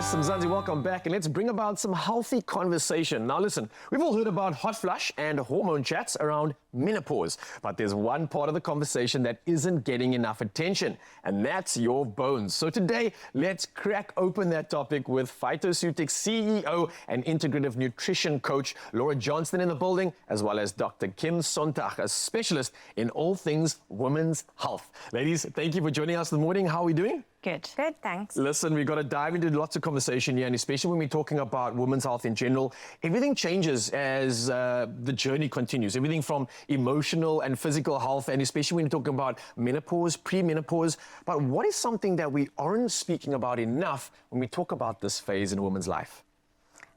Yes, Mzansi, welcome back, and let's bring about some healthy conversation. Now listen, we've all heard about hot flush and hormone chats around menopause, but there's one part of the conversation that isn't getting enough attention, and that's your bones. So today, let's crack open that topic with PHYTOCEUTICS CEO and integrative nutrition coach Laura Johnston in the building, as well as Dr. Kim Sonntag, a specialist in all things women's health. Ladies, thank you for joining us this morning. How are we doing? Good, thanks. Listen, we've got to dive into lots of conversation here, and especially when we're talking about women's health in general, everything changes as the journey continues. Everything from emotional and physical health, and especially when you're talking about menopause, pre-menopause. But what is something that we aren't speaking about enough when we talk about this phase in a woman's life?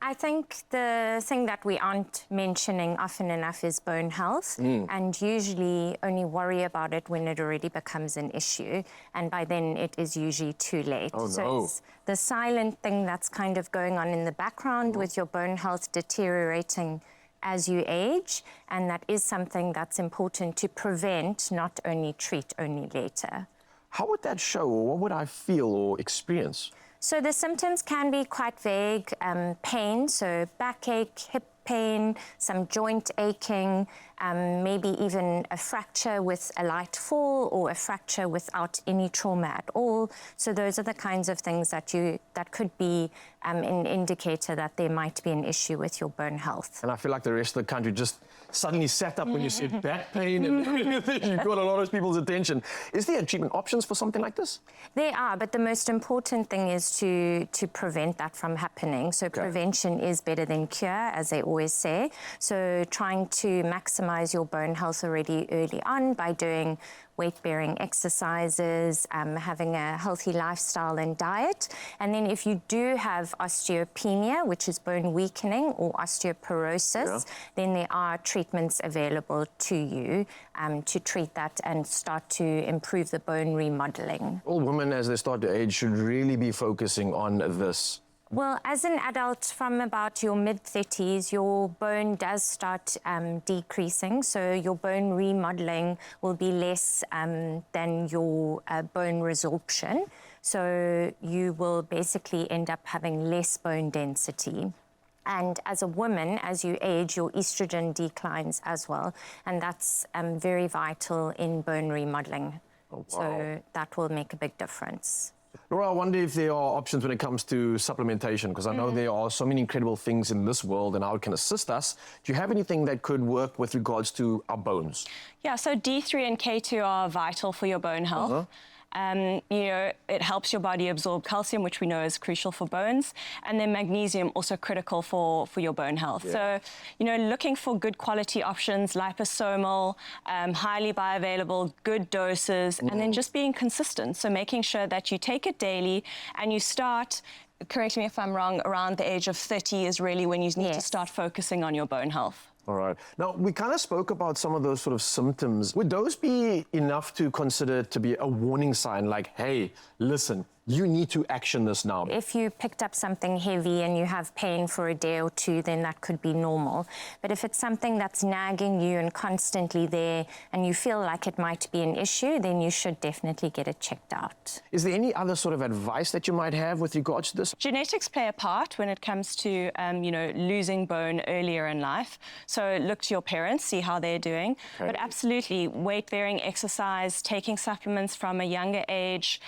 I think the thing that we aren't mentioning often enough is bone health, and usually only worry about it when it already becomes an issue, and by then it is usually too late. Oh, so no. it's the silent thing that's kind of going on in the background with your bone health deteriorating as you age, and that is something that's important to prevent, not only treat only later. How would that show, or what would I feel or experience? So the symptoms can be quite vague. Pain, so backache, hip pain, some joint aching, maybe even a fracture with a light fall or a fracture without any trauma at all. So those are the kinds of things that could be an indicator that there might be an issue with your bone health. And I feel like the rest of the country just suddenly sat up when you said back pain, and you got a lot of people's attention. Is there treatment options for something like this? There are, but the most important thing is to prevent that from happening. So prevention is better than cure, as they always say. So trying to maximize your bone health already early on by doing weight-bearing exercises, having a healthy lifestyle and diet. And then if you do have osteopenia, which is bone weakening, or osteoporosis, then there are treatments available to you to treat that and start to improve the bone remodeling. All women, as they start to age, should really be focusing on this. Well, as an adult from about your mid-30s, your bone does start decreasing, so your bone remodeling will be less than your bone resorption. So you will basically end up having less bone density. And as a woman, as you age, your estrogen declines as well, and that's very vital in bone remodeling. Oh, wow. So that will make a big difference. Laura, I wonder if there are options when it comes to supplementation, because I know there are so many incredible things in this world and how it can assist us. Do you have anything that could work with regards to our bones? Yeah, so D3 and K2 are vital for your bone health. You know, it helps your body absorb calcium, which we know is crucial for bones, and then magnesium, also critical for your bone health. So, you know, looking for good quality options, liposomal, highly bioavailable, good doses, and then just being consistent. So making sure that you take it daily and you start, correct me if I'm wrong, around the age of 30 is really when you need to start focusing on your bone health. All right. Now, we kind of spoke about some of those sort of symptoms. Would those be enough to consider to be a warning sign, like, hey, listen, you need to action this now? If you picked up something heavy and you have pain for a day or two, then that could be normal. But if it's something that's nagging you and constantly there and you feel like it might be an issue, then you should definitely get it checked out. Is there any other sort of advice that you might have with regards to this? Genetics play a part when it comes to, you know, losing bone earlier in life. So look to your parents, see how they're doing. But absolutely, weight-bearing exercise, taking supplements from a younger age,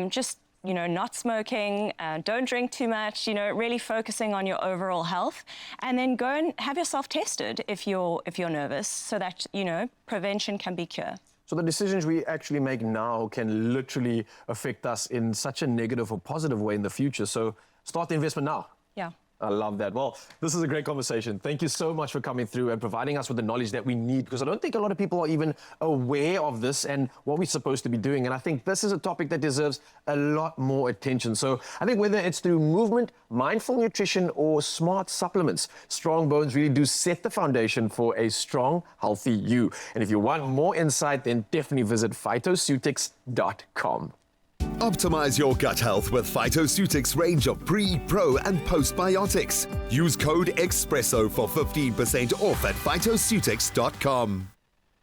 just, you know, not smoking, don't drink too much, you know, really focusing on your overall health. And then go and have yourself tested if you're nervous, so that, you know, prevention can be cure. So the decisions we actually make now can literally affect us in such a negative or positive way in the future. So start the investment now. Yeah. I love that. Well, this is a great conversation. Thank you so much for coming through and providing us with the knowledge that we need, because I don't think a lot of people are even aware of this and what we're supposed to be doing. And I think this is a topic that deserves a lot more attention. So I think whether it's through movement, mindful nutrition, or smart supplements, strong bones really do set the foundation for a strong, healthy you. And if you want more insight, then definitely visit PHYTOCEUTICS.com. Optimize your gut health with PHYTOCEUTICS range of pre, pro, and postbiotics. Use code Expresso for 15% off at PHYTOCEUTICS.com.